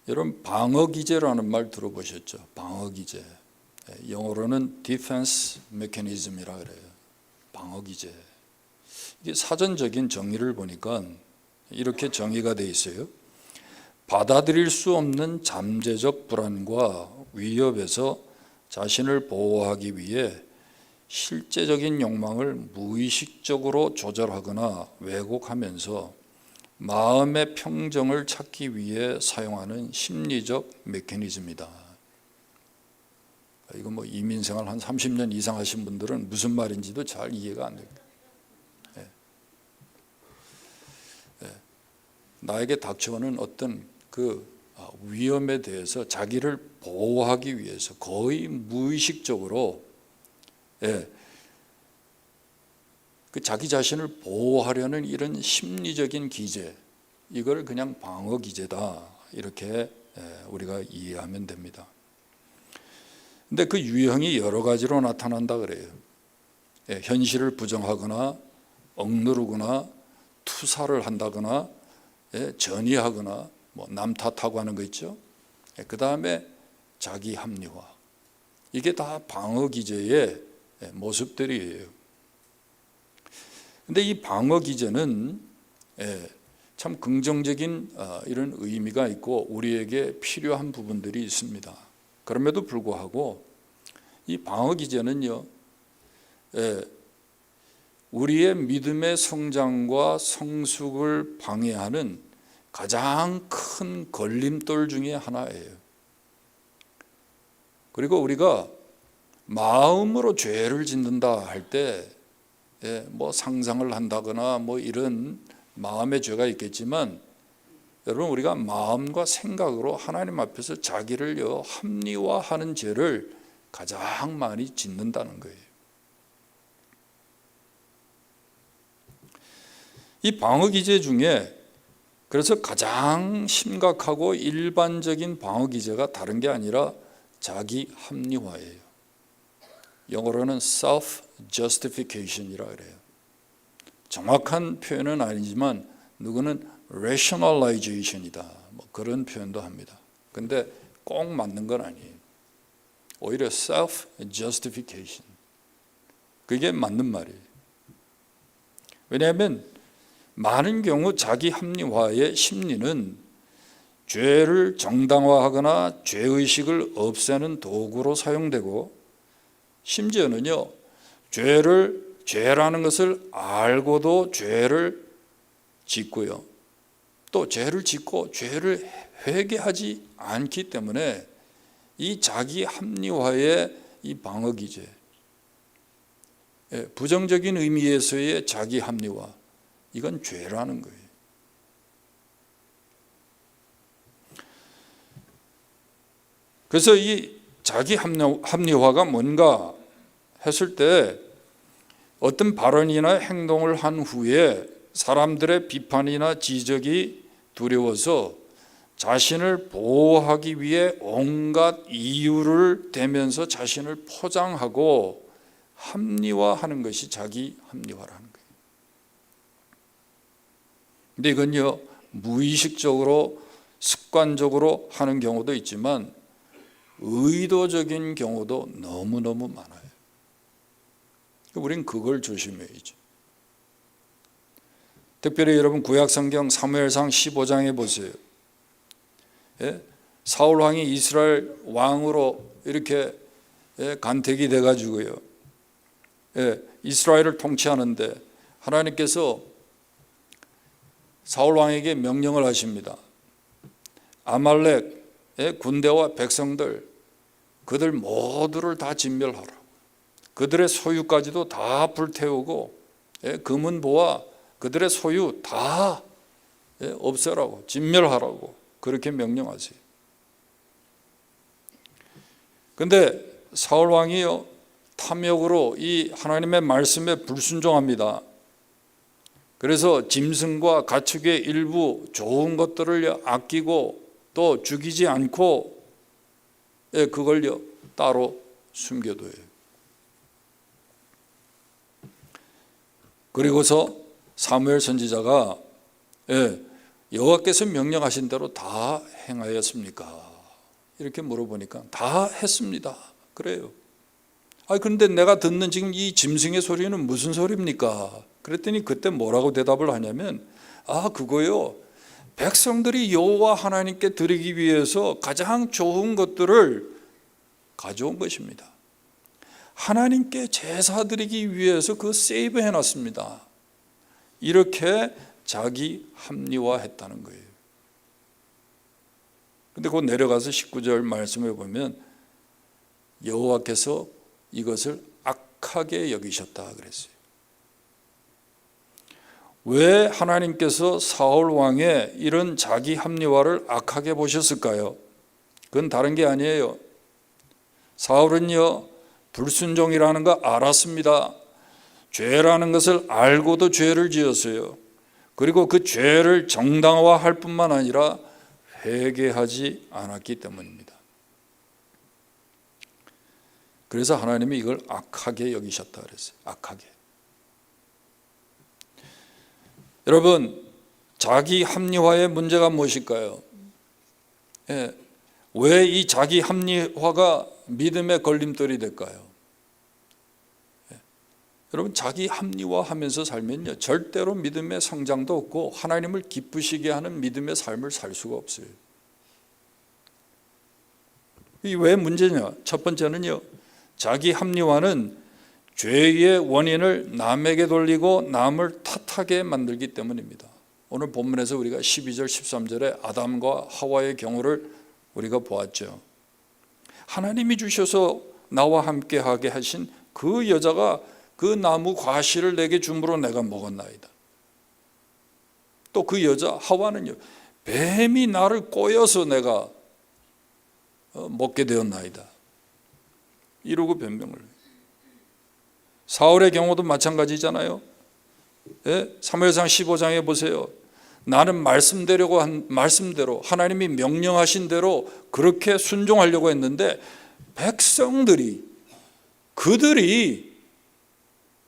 여러분 방어기제라는 말 들어보셨죠? 방어기제. 영어로는 defense mechanism이라 그래요. 방어기제. 이게 사전적인 정의를 보니까 이렇게 정의가 돼 있어요. 받아들일 수 없는 잠재적 불안과 위협에서 자신을 보호하기 위해 실제적인 욕망을 무의식적으로 조절하거나 왜곡하면서 마음의 평정을 찾기 위해 사용하는 심리적 메커니즘이다. 이거 뭐 이민생활 한 30년 이상 하신 분들은 무슨 말인지도 잘 이해가 안 됩니다. 나에게 닥쳐오는 어떤 그 위험에 대해서 자기를 보호하기 위해서 거의 무의식적으로 그 자기 자신을 보호하려는 이런 심리적인 기제, 이걸 그냥 방어 기제다 이렇게 우리가 이해하면 됩니다. 근데 그 유형이 여러 가지로 나타난다 그래요. 현실을 부정하거나 억누르거나 투사를 한다거나 전이하거나 뭐 남 탓하고 하는 거 있죠. 그 다음에 자기 합리화. 이게 다 방어 기제의 모습들이에요. 근데 이 방어 기제는 참 긍정적인 이런 의미가 있고 우리에게 필요한 부분들이 있습니다. 그럼에도 불구하고 이 방어 기제는요, 우리의 믿음의 성장과 성숙을 방해하는 가장 큰 걸림돌 중에 하나예요. 그리고 우리가 마음으로 죄를 짓는다 할 때 뭐 상상을 한다거나 뭐 이런 마음의 죄가 있겠지만, 여러분 우리가 마음과 생각으로 하나님 앞에서 자기를 합리화하는 죄를 가장 많이 짓는다는 거예요. 이 방어 기제 중에 그래서 가장 심각하고 일반적인 방어 기제가 다른 게 아니라 자기 합리화예요. 영어로는 self-justification이라 그래요. 정확한 표현은 아니지만 누구는 rationalization이다, 뭐 그런 표현도 합니다. 근데 꼭 맞는 건 아니에요. 오히려 self-justification, 그게 맞는 말이에요. 왜냐하면 많은 경우 자기 합리화의 심리는 죄를 정당화하거나 죄의식을 없애는 도구로 사용되고, 심지어는요, 죄라는 것을 알고도 죄를 짓고요, 또 죄를 짓고 죄를 회개하지 않기 때문에 이 자기 합리화의 이 방어 기제, 부정적인 의미에서의 자기 합리화, 이건 죄라는 거예요. 그래서 이 자기 합리화가 뭔가 했을 때 어떤 발언이나 행동을 한 후에 사람들의 비판이나 지적이 두려워서 자신을 보호하기 위해 온갖 이유를 대면서 자신을 포장하고 합리화하는 것이 자기 합리화라는 거예요. 근데 이건요, 무의식적으로 습관적으로 하는 경우도 있지만 의도적인 경우도 너무너무 많아요. 우린 그걸 조심해야죠. 특별히 여러분 구약성경 사무엘상 15장에 보세요. 사울 왕이 이스라엘 왕으로 이렇게 간택이 돼가지고요, 이스라엘을 통치하는데 하나님께서 사울 왕에게 명령을 하십니다. 아말렉의 군대와 백성들, 그들 모두를 다 진멸하라. 그들의 소유까지도 다 불태우고 금은보와 그들의 소유 다 없애라고, 진멸하라고 그렇게 명령하세요. 그런데 사울 왕이요, 탐욕으로 이 하나님의 말씀에 불순종합니다. 그래서 짐승과 가축의 일부 좋은 것들을 아끼고 또 죽이지 않고 그걸요 따로 숨겨둬요. 그리고서 사무엘 선지자가 여호와께서 명령하신 대로 다 행하였습니까? 이렇게 물어보니까 다 했습니다. 그래요. 그런데 내가 듣는 지금 이 짐승의 소리는 무슨 소리입니까? 그랬더니 그때 뭐라고 대답을 하냐면 그거요, 백성들이 여호와 하나님께 드리기 위해서 가장 좋은 것들을 가져온 것입니다. 하나님께 제사 드리기 위해서 그 세이브 해놨습니다. 이렇게 자기 합리화했다는 거예요. 근데 곧 내려가서 19절 말씀을 보면 여호와께서 이것을 악하게 여기셨다 그랬어요. 왜 하나님께서 사울 왕의 이런 자기 합리화를 악하게 보셨을까요? 그건 다른 게 아니에요. 사울은요, 불순종이라는 거 알았습니다. 죄라는 것을 알고도 죄를 지었어요. 그리고 그 죄를 정당화할 뿐만 아니라 회개하지 않았기 때문입니다. 그래서 하나님이 이걸 악하게 여기셨다 그랬어요. 악하게. 여러분, 자기 합리화의 문제가 무엇일까요? 왜 이 자기 합리화가 믿음의 걸림돌이 될까요? 여러분, 자기 합리화하면서 살면요, 절대로 믿음의 성장도 없고 하나님을 기쁘시게 하는 믿음의 삶을 살 수가 없어요. 이게 왜 문제냐? 첫 번째는요, 자기 합리화는 죄의 원인을 남에게 돌리고 남을 탓하게 만들기 때문입니다. 오늘 본문에서 우리가 12절 13절에 아담과 하와의 경우를 우리가 보았죠. 하나님이 주셔서 나와 함께하게 하신 그 여자가 그 나무 과실을 내게 줌으로 내가 먹었나이다. 또 그 여자 하와는요, 뱀이 나를 꼬여서 내가 먹게 되었나이다. 이러고 변명을 해요. 사울의 경우도 마찬가지잖아요. 사무엘상 15장에 보세요. 나는 말씀대로 하나님이 명령하신 대로 그렇게 순종하려고 했는데 그들이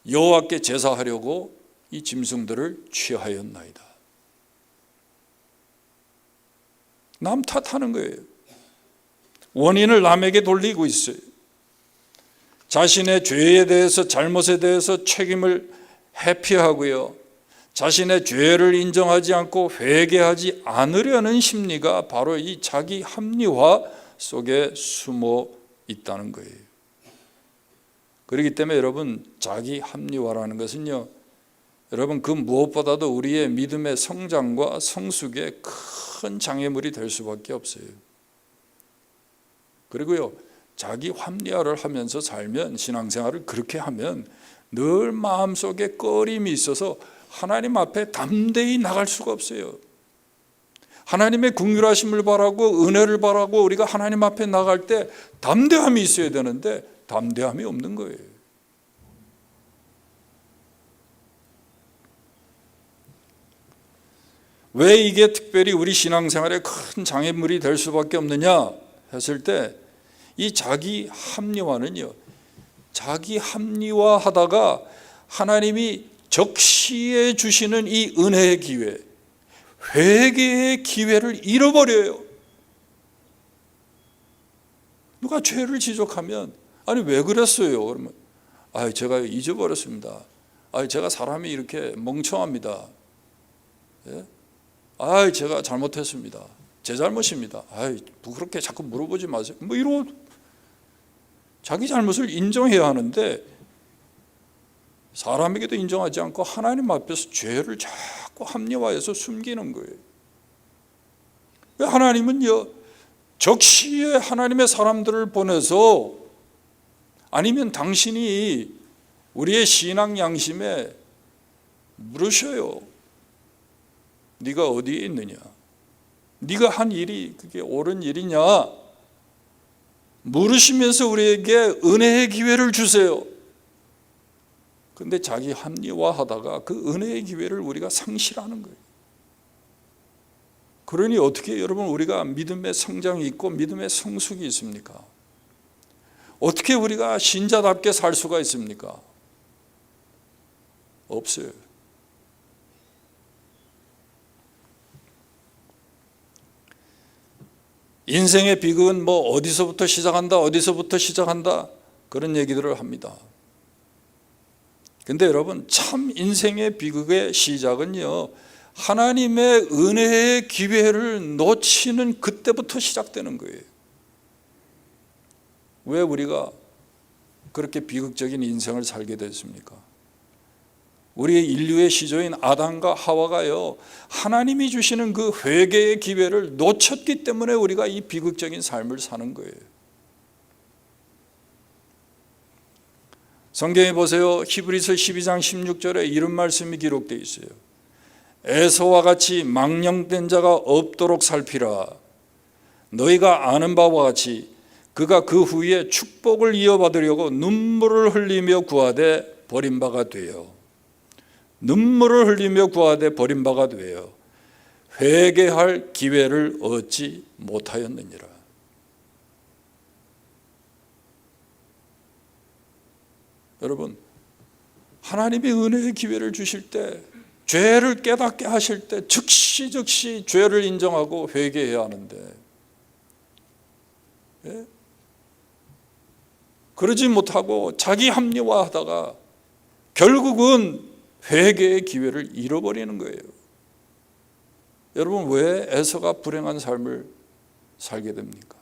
여호와께 제사하려고 이 짐승들을 취하였나이다. 남 탓하는 거예요. 원인을 남에게 돌리고 있어요. 자신의 죄에 대해서, 잘못에 대해서 책임을 회피하고요, 자신의 죄를 인정하지 않고 회개하지 않으려는 심리가 바로 이 자기 합리화 속에 숨어 있다는 거예요. 그렇기 때문에 여러분, 자기 합리화라는 것은요, 여러분, 그 무엇보다도 우리의 믿음의 성장과 성숙에 큰 장애물이 될 수밖에 없어요. 그리고요, 자기 합리화를 하면서 살면, 신앙생활을 그렇게 하면 늘 마음속에 꺼림이 있어서 하나님 앞에 담대히 나갈 수가 없어요. 하나님의 긍휼하심을 바라고 은혜를 바라고 우리가 하나님 앞에 나갈 때 담대함이 있어야 되는데 담대함이 없는 거예요. 왜 이게 특별히 우리 신앙생활에 큰 장애물이 될 수밖에 없느냐 했을 때, 이 자기 합리화는요, 자기 합리화하다가 하나님이 적시해 주시는 이 은혜의 기회, 회개의 기회를 잃어버려요. 누가 죄를 지적하면 아니 왜 그랬어요? 그러면 제가 잊어버렸습니다. 제가 사람이 이렇게 멍청합니다. 제가 잘못했습니다. 제 잘못입니다. 그렇게 자꾸 물어보지 마세요. 이러고 자기 잘못을 인정해야 하는데 사람에게도 인정하지 않고 하나님 앞에서 죄를 자꾸 합리화해서 숨기는 거예요. 하나님은요, 적시에 하나님의 사람들을 보내서, 아니면 당신이 우리의 신앙 양심에 물으셔요. 네가 어디에 있느냐? 네가 한 일이 그게 옳은 일이냐? 물으시면서 우리에게 은혜의 기회를 주세요. 그런데 자기 합리화하다가 그 은혜의 기회를 우리가 상실하는 거예요. 그러니 어떻게 여러분 우리가 믿음의 성장이 있고 믿음의 성숙이 있습니까? 어떻게 우리가 신자답게 살 수가 있습니까? 없어요. 인생의 비극은 뭐 어디서부터 시작한다 그런 얘기들을 합니다. 근데 여러분, 참 인생의 비극의 시작은요, 하나님의 은혜의 기회를 놓치는 그때부터 시작되는 거예요. 왜 우리가 그렇게 비극적인 인생을 살게 됐습니까? 우리 인류의 시조인 아담과 하와가요, 하나님이 주시는 그 회개의 기회를 놓쳤기 때문에 우리가 이 비극적인 삶을 사는 거예요. 성경에 보세요. 히브리서 12장 16절에 이런 말씀이 기록되어 있어요. 에서와 같이 망령된 자가 없도록 살피라. 너희가 아는 바와 같이 그가 그 후에 축복을 이어받으려고 눈물을 흘리며 구하되 버림바가 되어 회개할 기회를 얻지 못하였느니라. 여러분, 하나님이 은혜의 기회를 주실 때, 죄를 깨닫게 하실 때 즉시 죄를 인정하고 회개해야 하는데, 그러지 못하고 자기 합리화하다가 결국은 회개의 기회를 잃어버리는 거예요. 여러분, 왜 에서가 불행한 삶을 살게 됩니까?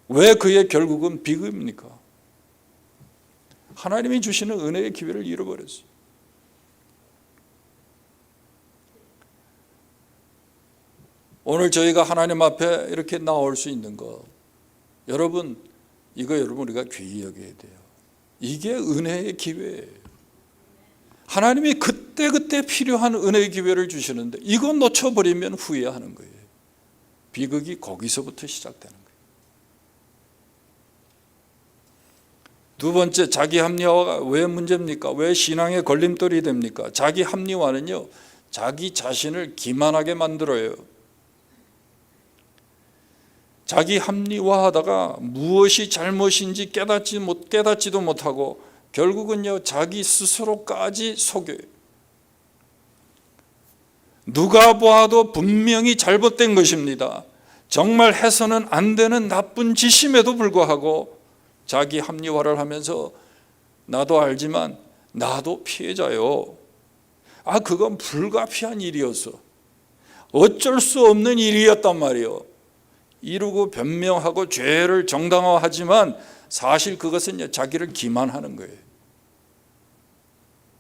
왜 그의 결국은 비극입니까? 하나님이 주시는 은혜의 기회를 잃어버렸어요. 오늘 저희가 하나님 앞에 이렇게 나올 수 있는 거, 여러분, 여러분 우리가 귀히 여겨야 돼요. 이게 은혜의 기회예요. 하나님이 그때 필요한 은혜의 기회를 주시는데 이거 놓쳐버리면 후회하는 거예요. 비극이 거기서부터 시작되는 거예요. 두 번째, 자기 합리화가 왜 문제입니까? 왜 신앙의 걸림돌이 됩니까? 자기 합리화는요, 자기 자신을 기만하게 만들어요. 자기 합리화하다가 무엇이 잘못인지 깨닫지도 못하고 결국은요, 자기 스스로까지 속여요. 누가 보아도 분명히 잘못된 것입니다. 정말 해서는 안 되는 나쁜 짓임에도 불구하고 자기 합리화를 하면서 나도 알지만 나도 피해자요. 그건 불가피한 일이었어. 어쩔 수 없는 일이었단 말이에요. 이루고 변명하고 죄를 정당화하지만 사실 그것은 자기를 기만하는 거예요.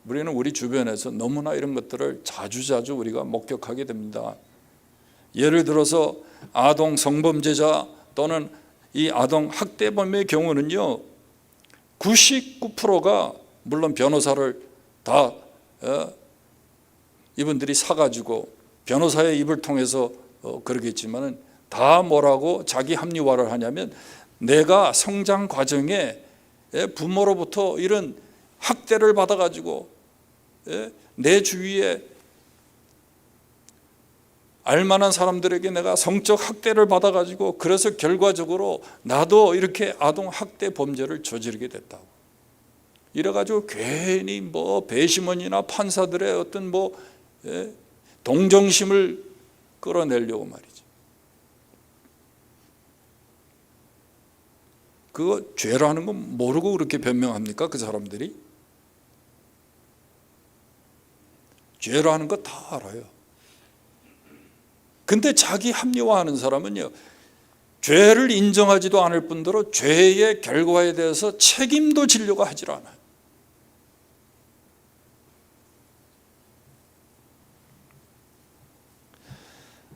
우리는 우리 주변에서 너무나 이런 것들을 자주 우리가 목격하게 됩니다. 예를 들어서 아동 성범죄자 또는 이 아동 학대범의 경우는요, 99%가 물론 변호사를 다 이분들이 사가지고 변호사의 입을 통해서 그러겠지만은 다 뭐라고 자기 합리화를 하냐면, 내가 성장 과정에 부모로부터 이런 학대를 받아가지고 내 주위에 알만한 사람들에게 내가 성적 학대를 받아가지고 그래서 결과적으로 나도 이렇게 아동 학대 범죄를 저지르게 됐다고. 이래가지고 괜히 뭐 배심원이나 판사들의 어떤 동정심을 끌어내려고 말이죠. 그거 죄라는 건 모르고 그렇게 변명합니까? 그 사람들이? 죄라는 거 다 알아요. 근데 자기 합리화하는 사람은요, 죄를 인정하지도 않을 뿐더러 죄의 결과에 대해서 책임도 지려고 하질 않아요.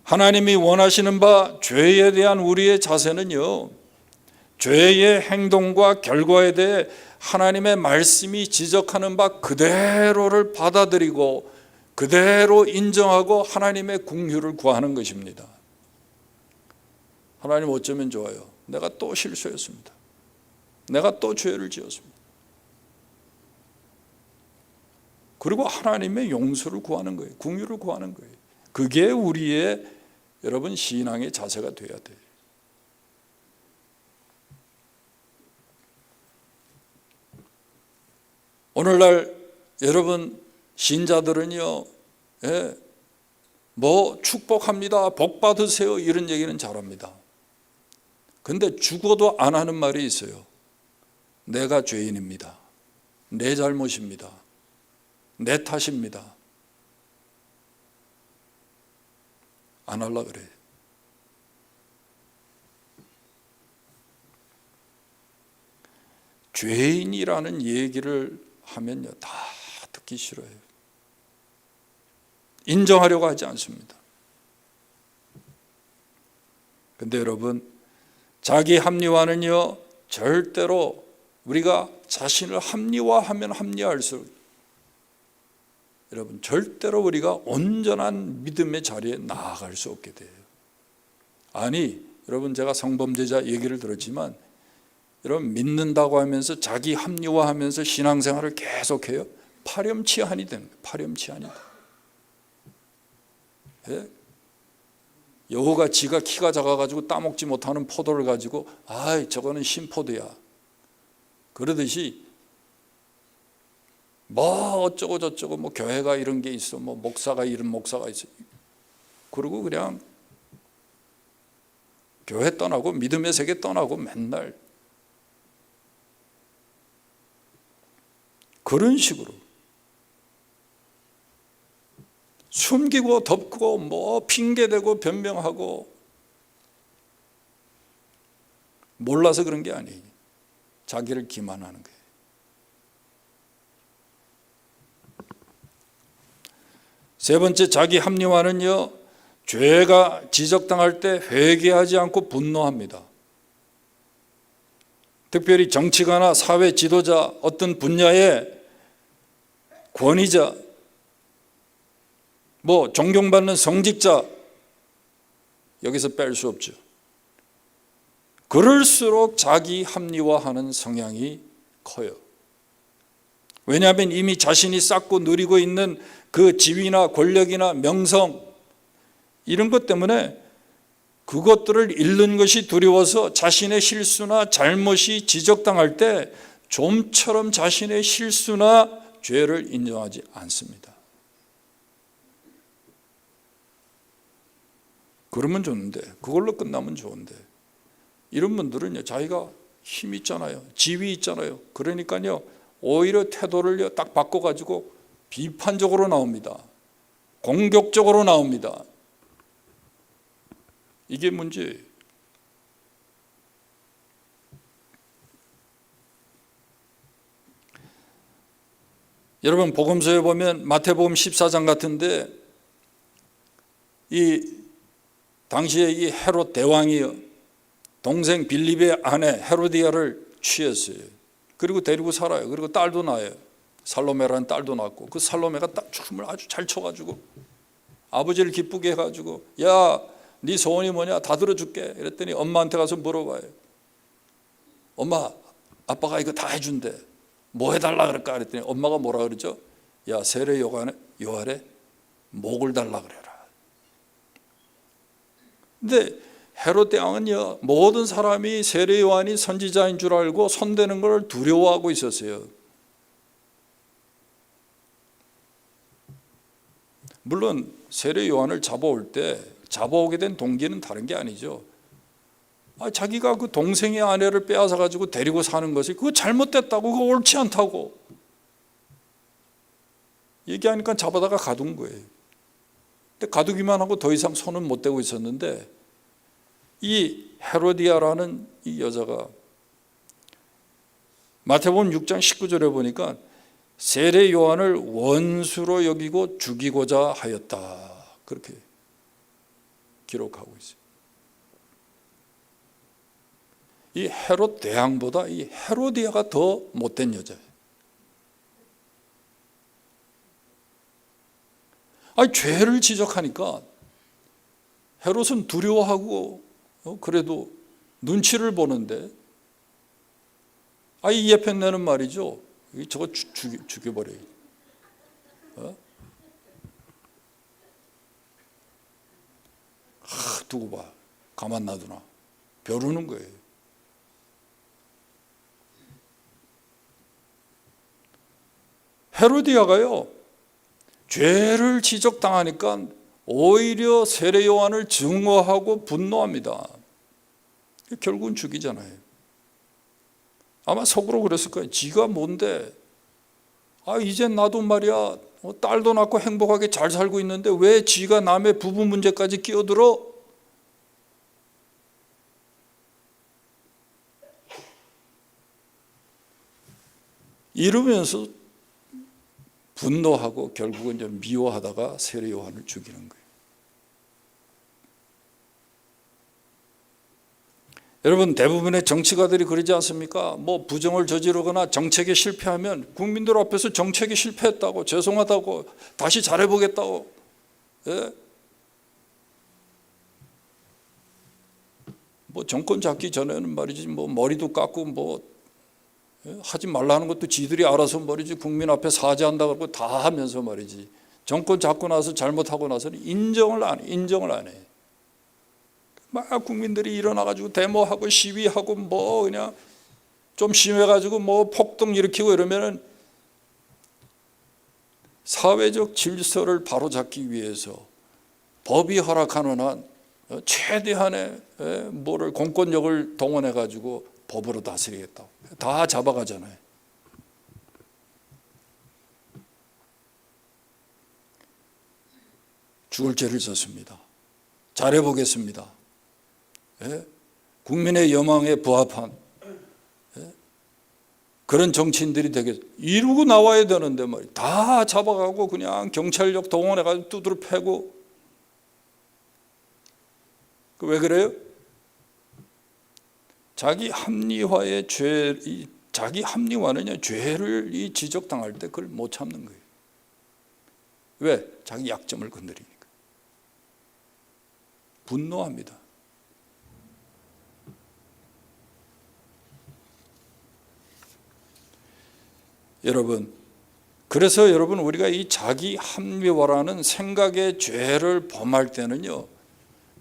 하나님이 원하시는 바 죄에 대한 우리의 자세는요, 죄의 행동과 결과에 대해 하나님의 말씀이 지적하는 바 그대로를 받아들이고 그대로 인정하고 하나님의 긍휼을 구하는 것입니다. 하나님 어쩌면 좋아요. 내가 또 실수했습니다. 내가 또 죄를 지었습니다. 그리고 하나님의 용서를 구하는 거예요. 긍휼을 구하는 거예요. 그게 우리의 여러분 신앙의 자세가 돼야 돼요. 오늘날 여러분 신자들은요, 뭐 축복합니다, 복 받으세요 이런 얘기는 잘합니다. 근데 죽어도 안 하는 말이 있어요. 내가 죄인입니다. 내 잘못입니다. 내 탓입니다. 안 하려고 그래. 죄인이라는 얘기를 하면요, 다 듣기 싫어요. 인정하려고 하지 않습니다. 근데 여러분, 자기 합리화는요, 절대로 우리가 자신을 합리화하면 합리화할수록 여러분, 절대로 우리가 온전한 믿음의 자리에 나아갈 수 없게 돼요. 아니, 여러분, 제가 성범죄자 얘기를 들었지만 여러분, 믿는다고 하면서 자기 합리화하면서 신앙생활을 계속해요. 파렴치한이 되는 거예요. 파렴치한이다. 예? 여호가 지가 키가 작아가지고 따먹지 못하는 포도를 가지고 아이 저거는 신포도야 그러듯이 뭐 어쩌고 저쩌고 뭐 교회가 이런 게 있어 뭐 목사가 이런 목사가 있어 그리고 그냥 교회 떠나고 믿음의 세계 떠나고 맨날 그런 식으로 숨기고 덮고 뭐 핑계대고 변명하고 몰라서 그런 게 아니에요. 자기를 기만하는 거예요. 세 번째, 자기 합리화는요, 죄가 지적당할 때 회개하지 않고 분노합니다. 특별히 정치가나 사회 지도자, 어떤 분야의 권위자, 뭐 존경받는 성직자, 여기서 뺄 수 없죠. 그럴수록 자기 합리화하는 성향이 커요. 왜냐하면 이미 자신이 쌓고 누리고 있는 그 지위나 권력이나 명성 이런 것 때문에 그것들을 잃는 것이 두려워서 자신의 실수나 잘못이 지적당할 때 좀처럼 자신의 실수나 죄를 인정하지 않습니다. 그러면 좋은데, 그걸로 끝나면 좋은데, 이런 분들은요, 자기가 힘 있잖아요, 지위 있잖아요. 그러니까요, 오히려 태도를 딱 바꿔가지고 비판적으로 나옵니다. 공격적으로 나옵니다. 이게 문제예요. 여러분, 복음서에 보면 마태복음 14장 같은데 이 당시에 이 헤롯 대왕이요, 동생 빌립의 아내 헤로디아를 취했어요. 그리고 데리고 살아요. 그리고 딸도 낳아요. 살로메라는 딸도 낳고, 그 살로메가 딱 춤을 아주 잘 춰가지고 아버지를 기쁘게 해가지고, 야, 네 소원이 뭐냐? 다 들어줄게. 이랬더니 엄마한테 가서 물어봐요. 엄마, 아빠가 이거 다 해준대. 뭐 해달라 그럴까? 그랬더니 엄마가 뭐라 그러죠? 야, 세례 요한의 목을 달라 그래라. 근데 헤롯 대왕은요, 모든 사람이 세례 요한이 선지자인 줄 알고 손대는 걸 두려워하고 있었어요. 물론 세례 요한을 잡아오게 된 동기는 다른 게 아니죠. 자기가 그 동생의 아내를 빼앗아 가지고 데리고 사는 것이 그거 잘못됐다고, 그거 옳지 않다고 얘기하니까 잡아다가 가둔 거예요. 근데 가두기만 하고 더 이상 손은 못 대고 있었는데, 이 헤로디아라는 이 여자가 마태복음 6장 19절에 보니까 세례 요한을 원수로 여기고 죽이고자 하였다, 그렇게 기록하고 있어요. 이 헤롯 대왕보다 이 헤로디아가 더 못된 여자예요. 죄를 지적하니까 헤롯은 두려워하고 그래도 눈치를 보는데, 이 예편 내는 말이죠. 저거 죽여버려요. 두고 봐, 가만 놔두나, 벼르는 거예요. 헤로디아가요, 죄를 지적당하니까 오히려 세례 요한을 증오하고 분노합니다. 결국은 죽이잖아요. 아마 속으로 그랬을 거예요. 지가 뭔데? 이제 나도 말이야 딸도 낳고 행복하게 잘 살고 있는데 왜 지가 남의 부부 문제까지 끼어들어? 이러면서 분노하고 결국은 좀 미워하다가 세례 요한을 죽이는 거예요. 여러분, 대부분의 정치가들이 그러지 않습니까? 뭐 부정을 저지르거나 정책에 실패하면 국민들 앞에서 정책이 실패했다고, 죄송하다고, 다시 잘해보겠다고. 예? 뭐 정권 잡기 전에는 말이지 뭐 머리도 깎고 뭐 하지 말라는 것도 지들이 알아서 말이지 국민 앞에 사죄한다 그러고 다 하면서 말이지 정권 잡고 나서 잘못하고 나서는 인정을 안 해. 막 국민들이 일어나가지고 데모하고 시위하고 뭐 그냥 좀 심해가지고 뭐 폭동 일으키고 이러면은 사회적 질서를 바로잡기 위해서 법이 허락하는 한 최대한의 뭐를 공권력을 동원해가지고 법으로 다스리겠다고 다 잡아가잖아요. 죽을 죄를 졌습니다. 잘해보겠습니다. 국민의 여망에 부합한 그런 정치인들이 되게 이루고 나와야 되는데 말이야. 다 잡아가고 그냥 경찰력 동원해가지고 두드러 패고. 왜 그래요? 자기 합리화의 자기 합리화는 죄를 지적당할 때 그걸 못 참는 거예요. 왜? 자기 약점을 건드리니까. 분노합니다. 여러분, 그래서 여러분 우리가 이 자기 합리화라는 생각의 죄를 범할 때는요,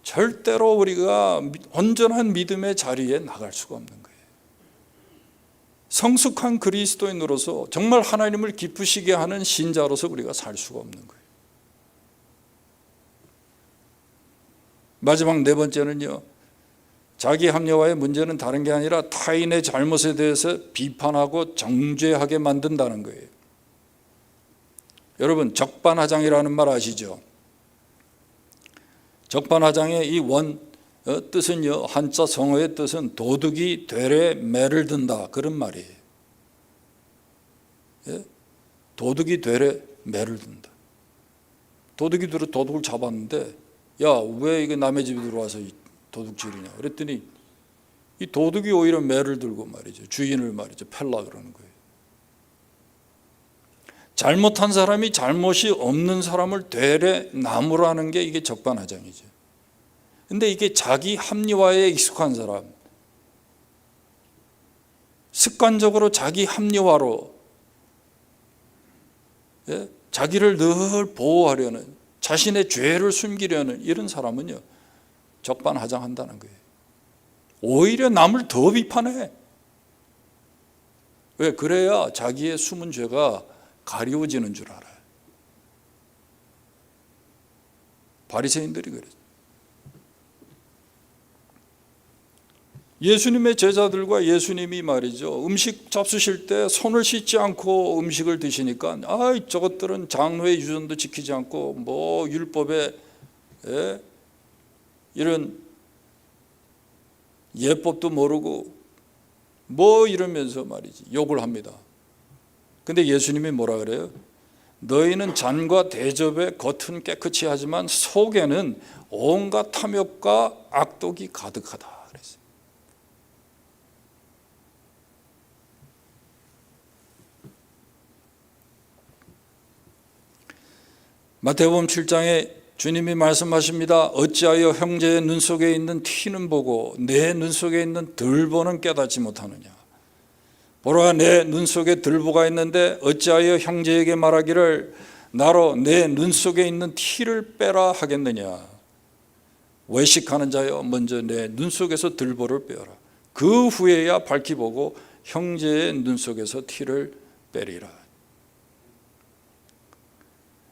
절대로 우리가 온전한 믿음의 자리에 나갈 수가 없는 거예요. 성숙한 그리스도인으로서 정말 하나님을 기쁘시게 하는 신자로서 우리가 살 수가 없는 거예요. 마지막 네 번째는요, 자기 합리화의 문제는 다른 게 아니라 타인의 잘못에 대해서 비판하고 정죄하게 만든다는 거예요. 여러분, 적반하장이라는 말 아시죠? 적반하장의 이 뜻은요, 한자 성어의 뜻은 도둑이 되레 매를 든다, 그런 말이에요. 예? 도둑이 되레 매를 든다. 도둑이 들어 도둑을 잡았는데, 야, 왜 이게 남의 집에 들어와서 도둑질이냐? 그랬더니 이 도둑이 오히려 매를 들고 말이죠, 주인을 말이죠, 팰라 그러는 거예요. 잘못한 사람이 잘못이 없는 사람을 되레 나무라는 게 이게 적반하장이죠. 근데 이게 자기 합리화에 익숙한 사람, 습관적으로 자기 합리화로 자기를 늘 보호하려는, 자신의 죄를 숨기려는 이런 사람은요, 적반하장한다는 거예요. 오히려 남을 더 비판해. 왜? 그래야 자기의 숨은 죄가 가리워지는 줄 알아요. 바리새인들이 그랬어요. 예수님의 제자들과 예수님이 말이죠, 음식 잡수실 때 손을 씻지 않고 음식을 드시니까 저것들은 장로의 유전도 지키지 않고 뭐 율법에 이런 예법도 모르고 뭐 이러면서 말이지 욕을 합니다. 근데 예수님이 뭐라 그래요? 너희는 잔과 대접의 겉은 깨끗이 하지만 속에는 온갖 탐욕과 악독이 가득하다 그랬어요. 마태복음 7장에 주님이 말씀하십니다. 어찌하여 형제의 눈 속에 있는 티는 보고 내 눈 속에 있는 들보는 깨닫지 못하느냐. 보라, 내 눈 속에 들보가 있는데 어찌하여 형제에게 말하기를 나로 내 눈 속에 있는 티를 빼라 하겠느냐. 외식하는 자여, 먼저 내 눈 속에서 들보를 빼어라. 그 후에야 밝히 보고 형제의 눈 속에서 티를 빼리라.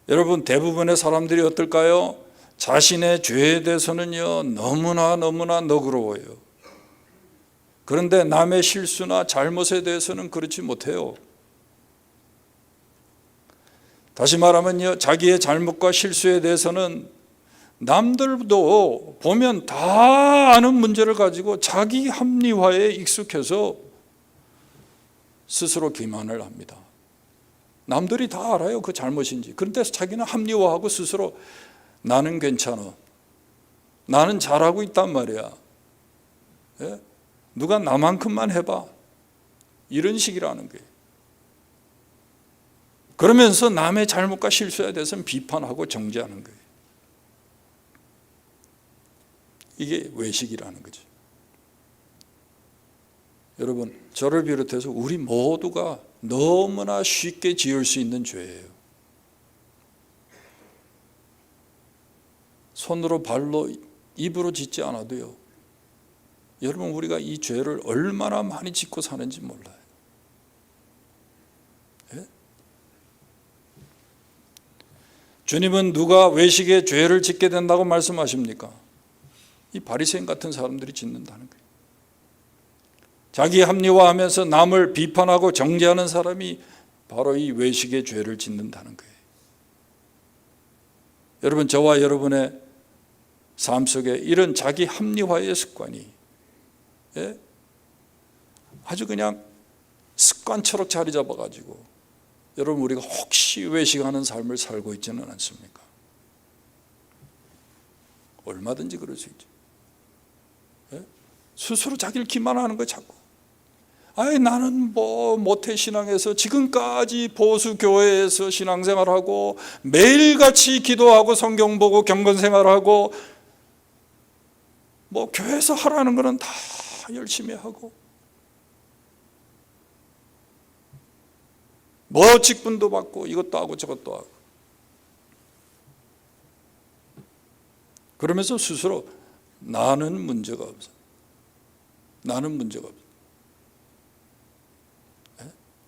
여러분, 대부분의 사람들이 어떨까요? 자신의 죄에 대해서는요 너무나 너그러워요. 그런데 남의 실수나 잘못에 대해서는 그렇지 못해요. 다시 말하면요, 자기의 잘못과 실수에 대해서는 남들도 보면 다 아는 문제를 가지고 자기 합리화에 익숙해서 스스로 기만을 합니다. 남들이 다 알아요, 그 잘못인지. 그런데 자기는 합리화하고 스스로 나는 괜찮아, 나는 잘하고 있단 말이야, 예? 누가 나만큼만 해봐, 이런 식이라는 거예요. 그러면서 남의 잘못과 실수에 대해서는 비판하고 정죄하는 거예요. 이게 외식이라는 거죠. 여러분, 저를 비롯해서 우리 모두가 너무나 쉽게 지을 수 있는 죄예요. 손으로 발로 입으로 짓지 않아도요, 여러분, 우리가 이 죄를 얼마나 많이 짓고 사는지 몰라요. 예? 주님은 누가 외식에 죄를 짓게 된다고 말씀하십니까? 이 바리새인 같은 사람들이 짓는다는 거예요. 자기 합리화하면서 남을 비판하고 정죄하는 사람이 바로 이 외식의 죄를 짓는다는 거예요. 여러분, 저와 여러분의 삶 속에 이런 자기 합리화의 습관이, 예? 아주 그냥 습관처럼 자리 잡아가지고 여러분, 우리가 혹시 외식하는 삶을 살고 있지는 않습니까? 얼마든지 그럴 수 있죠. 예? 스스로 자기를 기만하는 거 자꾸. 아이, 나는 뭐 모태신앙에서 지금까지 보수교회에서 신앙생활하고 매일같이 기도하고 성경 보고 경건생활하고 뭐 교회에서 하라는 거는 다 열심히 하고 뭐 직분도 받고 이것도 하고 저것도 하고, 그러면서 스스로 나는 문제가 없어, 나는 문제가 없어,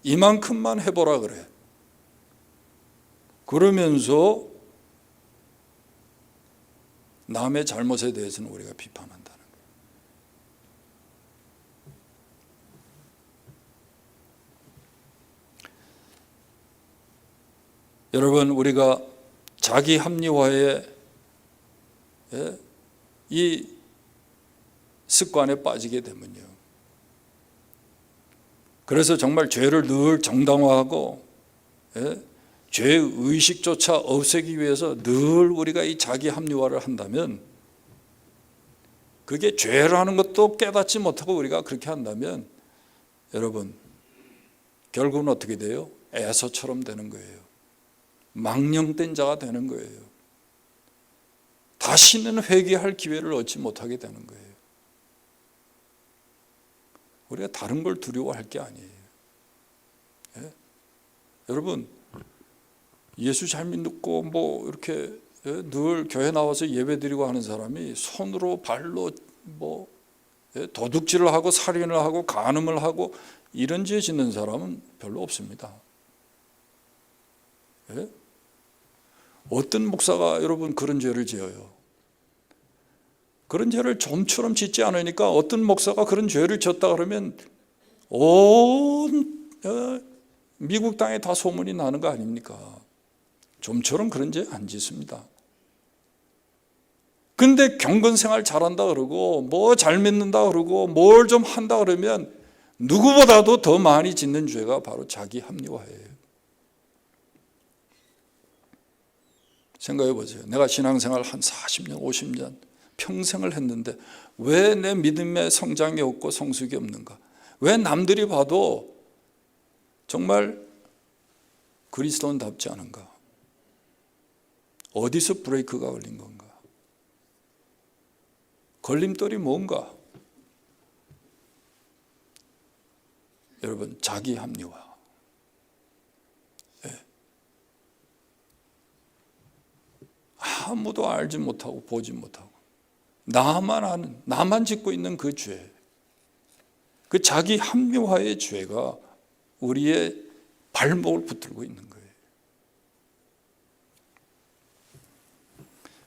이만큼만 해보라 그래. 그러면서 남의 잘못에 대해서는 우리가 비판한다는 거예요. 여러분, 우리가 자기 합리화의 이 습관에 빠지게 되면요, 그래서 정말 죄를 늘 정당화하고 죄의 의식조차 없애기 위해서 늘 우리가 이 자기 합리화를 한다면, 그게 죄라는 것도 깨닫지 못하고 우리가 그렇게 한다면 여러분, 결국은 어떻게 돼요? 에서처럼 되는 거예요. 망령된 자가 되는 거예요. 다시는 회개할 기회를 얻지 못하게 되는 거예요. 우리가 다른 걸 두려워할 게 아니에요. 예? 여러분, 예수 잘 믿고 뭐 이렇게 늘 교회 나와서 예배드리고 하는 사람이 손으로 발로 뭐 도둑질을 하고 살인을 하고 간음을 하고 이런 죄 짓는 사람은 별로 없습니다. 예? 어떤 목사가 여러분 그런 죄를 지어요? 그런 죄를 좀처럼 짓지 않으니까 어떤 목사가 그런 죄를 졌다 그러면 온 미국 땅에 다 소문이 나는 거 아닙니까? 좀처럼 그런 죄 안 짓습니다. 근데 경건생활 잘한다 그러고 뭐 잘 믿는다 그러고 뭘 좀 한다 그러면 누구보다도 더 많이 짓는 죄가 바로 자기 합리화예요. 생각해 보세요. 내가 신앙생활 한 40년, 50년 평생을 했는데 왜 내 믿음의 성장이 없고 성숙이 없는가? 왜 남들이 봐도 정말 그리스도인답지 않은가? 어디서 브레이크가 걸린 건가? 걸림돌이 뭔가? 여러분, 자기 합리화. 아무도 알지 못하고 보지 못하고 나만 아는, 나만 짓고 있는 그 죄, 그 자기 합리화의 죄가 우리의 발목을 붙들고 있는 거예요.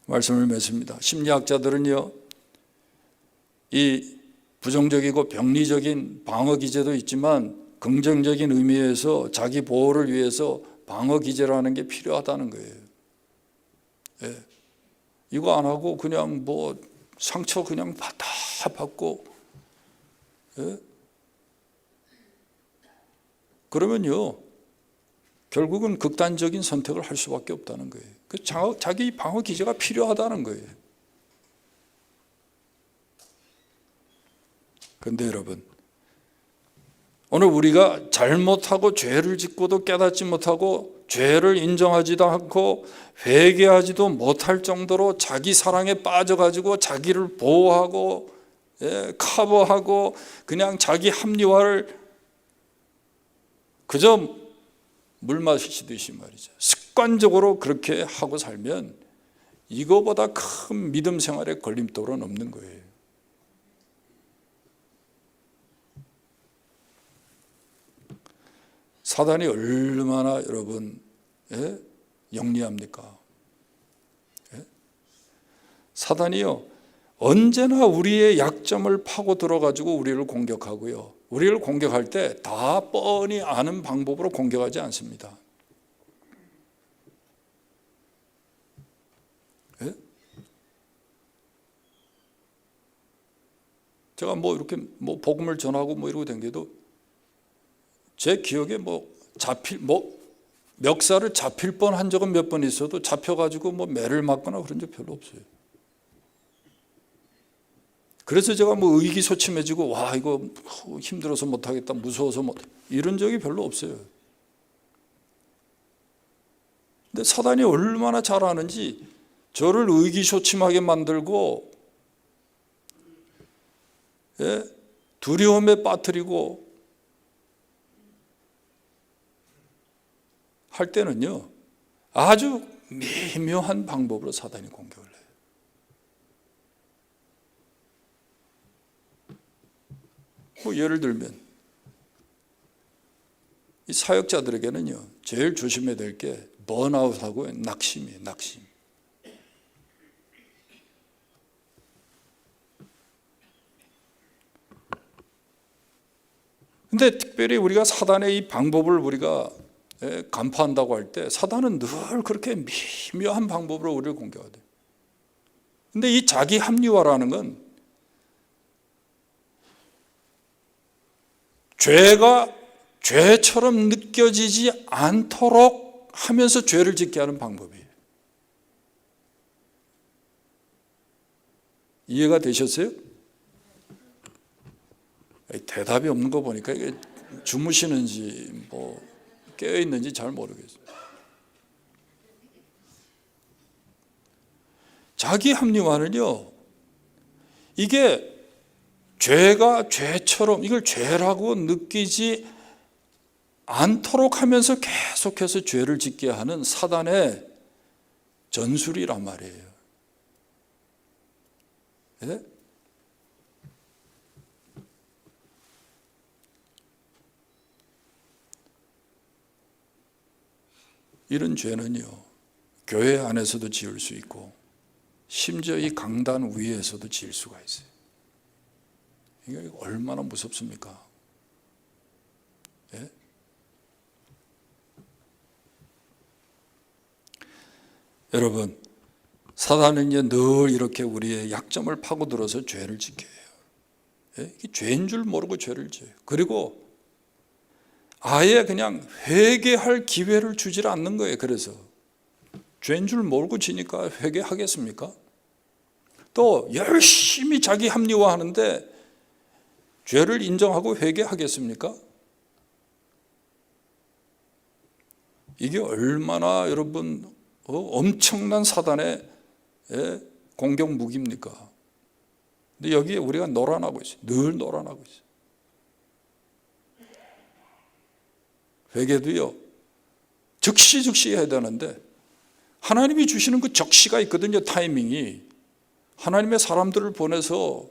말씀을 맺습니다. 심리학자들은요, 이 부정적이고 병리적인 방어 기제도 있지만 긍정적인 의미에서 자기 보호를 위해서 방어 기제라는 게 필요하다는 거예요. 예. 이거 안 하고 그냥 뭐 상처 그냥 받고, 예? 그러면요 결국은 극단적인 선택을 할 수밖에 없다는 거예요. 자기 방어 기제가 필요하다는 거예요. 그런데 여러분, 오늘 우리가 잘못하고 죄를 짓고도 깨닫지 못하고 죄를 인정하지도 않고 회개하지도 못할 정도로 자기 사랑에 빠져가지고 자기를 보호하고, 예, 커버하고 그냥 자기 합리화를 그저 물 마시듯이 말이죠. 습관적으로 그렇게 하고 살면 이거보다 큰 믿음 생활의 걸림돌은 없는 거예요. 사단이 얼마나 여러분, 예? 영리합니까? 예? 사단이요 언제나 우리의 약점을 파고 들어가지고 우리를 공격하고요, 우리를 공격할 때 다 뻔히 아는 방법으로 공격하지 않습니다. 예? 제가 뭐 이렇게 뭐 복음을 전하고 뭐 이러고 댕겨도 제 기억에 멱살을 잡힐 뻔한 적은 몇 번 있어도 잡혀가지고 뭐 매를 맞거나 그런 적 별로 없어요. 그래서 제가 뭐 의기소침해지고 와 이거 힘들어서 못하겠다, 무서워서 못, 이런 적이 별로 없어요. 근데 사단이 얼마나 잘하는지 저를 의기소침하게 만들고, 예? 두려움에 빠뜨리고 할 때는요 아주 미묘한 방법으로 사단이 공격을 해요. 뭐 예를 들면 이 사역자들에게는요 제일 조심해야 될 게 번아웃하고 낙심이에요. 낙심. 근데 특별히 우리가 사단의 이 방법을 우리가 간파한다고 할 때 사단은 늘 그렇게 미묘한 방법으로 우리를 공격하대. 근데 이 자기 합리화라는 건 죄가 죄처럼 느껴지지 않도록 하면서 죄를 짓게 하는 방법이에요. 이해가 되셨어요? 대답이 없는 거 보니까 이게 주무시는지 뭐 깨어 있는지 잘 모르겠어요. 자기 합리화는요 이게 죄가 죄처럼 이걸 죄라고 느끼지 않도록 하면서 계속해서 죄를 짓게 하는 사단의 전술이란 말이에요. 네? 이런 죄는요 교회 안에서도 지을 수 있고 심지어 이 강단 위에서도 지을 수가 있어요. 이게 얼마나 무섭습니까? 예? 여러분, 사단은요 늘 이렇게 우리의 약점을 파고들어서 죄를 짓게 해요. 예? 이게 죄인 줄 모르고 죄를 지어요. 그리고 아예 그냥 회개할 기회를 주질 않는 거예요. 그래서 죄인 줄 모르고 지니까 회개하겠습니까? 또 열심히 자기 합리화하는데 죄를 인정하고 회개하겠습니까? 이게 얼마나 여러분 엄청난 사단의 공격 무기입니까? 근데 여기에 우리가 놀아나고 있어요. 늘 놀아나고 있어요. 회개도요 즉시 해야 되는데 하나님이 주시는 그 적시가 있거든요. 타이밍이. 하나님의 사람들을 보내서,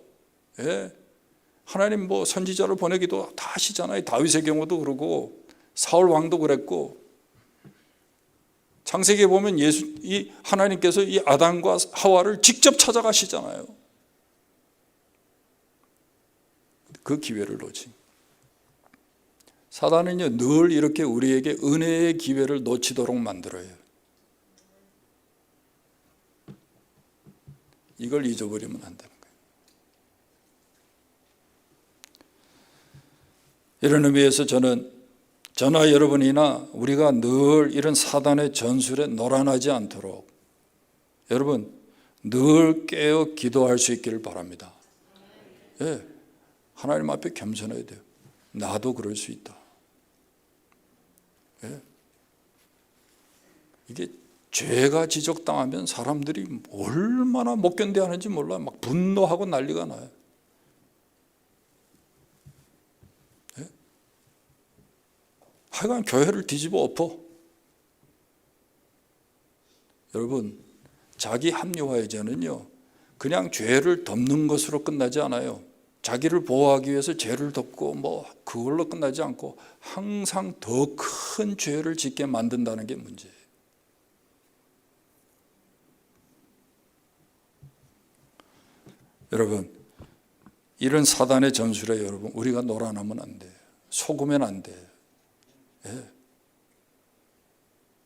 하나님 뭐 선지자를 보내기도 다 하시잖아요. 다윗의 경우도 그러고 사울 왕도 그랬고, 창세기에 보면 이 하나님께서 이 아담과 하와를 직접 찾아가시잖아요. 그 기회를 놓치. 사단은요, 늘 이렇게 우리에게 은혜의 기회를 놓치도록 만들어요. 이걸 잊어버리면 안 되는 거예요. 이런 의미에서 저나 여러분이나 우리가 늘 이런 사단의 전술에 놀아나지 않도록 여러분 늘 깨어 기도할 수 있기를 바랍니다. 예, 하나님 앞에 겸손해야 돼요. 나도 그럴 수 있다. 예. 이게 죄가 지적당하면 사람들이 얼마나 못 견뎌하는지 몰라요. 막 분노하고 난리가 나요. 예? 하여간 교회를 뒤집어 엎어. 여러분, 자기 합리화의제는요, 그냥 죄를 덮는 것으로 끝나지 않아요. 자기를 보호하기 위해서 죄를 덮고 그걸로 끝나지 않고 항상 더 큰 죄를 짓게 만든다는 게 문제예요. 여러분, 이런 사단의 전술에 여러분 우리가 놀아나면 안 돼요. 속으면 안 돼요. 예.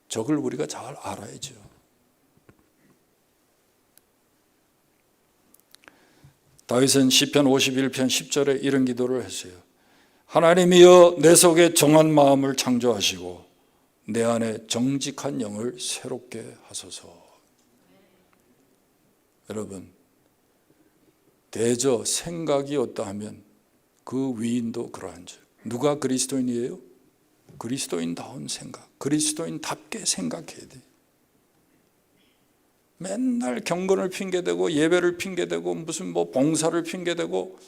적을 우리가 잘 알아야죠. 다윗은 시편 51편 10절에 이런 기도를 했어요. 하나님이여 내 속에 정한 마음을 창조하시고 내 안에 정직한 영을 새롭게 하소서. 여러분, 대저 생각이 없다 하면 그 위인도 그러한즉. 누가 그리스도인이에요? 그리스도인다운 생각, 그리스도인답게 생각해야 돼. 맨날 경건을 핑계대고 예배를 핑계대고 무슨 봉사를 핑계대고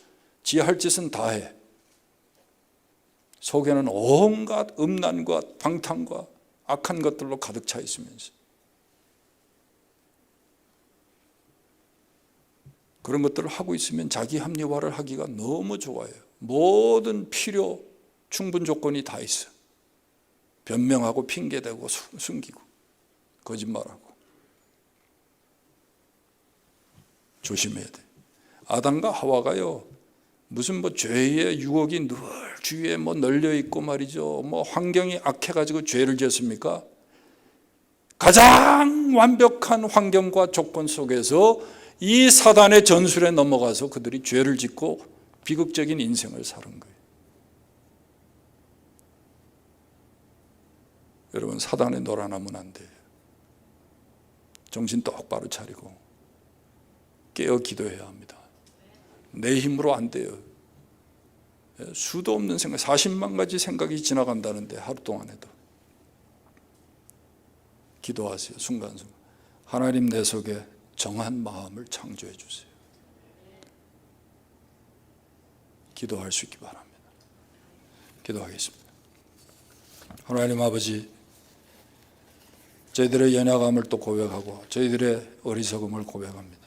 지 할 짓은 다 해. 속에는 온갖 음란과 방탕과 악한 것들로 가득 차 있으면서 그런 것들을 하고 있으면 자기 합리화를 하기가 너무 좋아요. 모든 필요 충분 조건이 다 있어. 변명하고 핑계대고 숨기고 거짓말하고. 조심해야 돼. 아담과 하와가요, 무슨 죄의 유혹이 늘 주위에 널려 있고 말이죠. 환경이 악해가지고 죄를 지었습니까? 가장 완벽한 환경과 조건 속에서 이 사단의 전술에 넘어가서 그들이 죄를 짓고 비극적인 인생을 사는 거예요. 여러분, 사단에 놀아나면 안 돼요. 정신 똑바로 차리고 깨어 기도해야 합니다. 내 힘으로 안 돼요. 수도 없는 생각, 40만 가지 생각이 지나간다는데 하루 동안에도. 기도하세요. 순간순간. 하나님 내 속에 정한 마음을 창조해 주세요. 기도할 수 있기 바랍니다. 기도하겠습니다. 하나님 아버지, 저희들의 연약함을 또 고백하고 저희들의 어리석음을 고백합니다.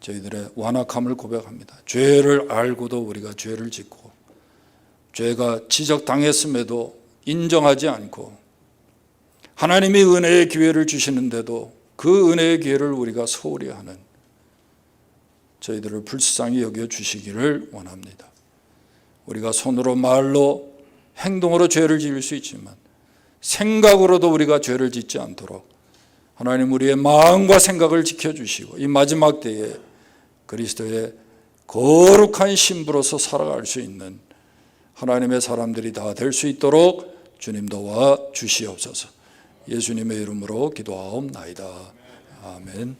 저희들의 완악함을 고백합니다. 죄를 알고도 우리가 죄를 짓고 죄가 지적당했음에도 인정하지 않고 하나님이 은혜의 기회를 주시는데도 그 은혜의 기회를 우리가 소홀히 하는 저희들을 불쌍히 여겨 주시기를 원합니다. 우리가 손으로 말로 행동으로 죄를 지을 수 있지만 생각으로도 우리가 죄를 짓지 않도록 하나님 우리의 마음과 생각을 지켜주시고 이 마지막 때에 그리스도의 거룩한 신부로서 살아갈 수 있는 하나님의 사람들이 다 될 수 있도록 주님 도와 주시옵소서. 예수님의 이름으로 기도하옵나이다. 아멘.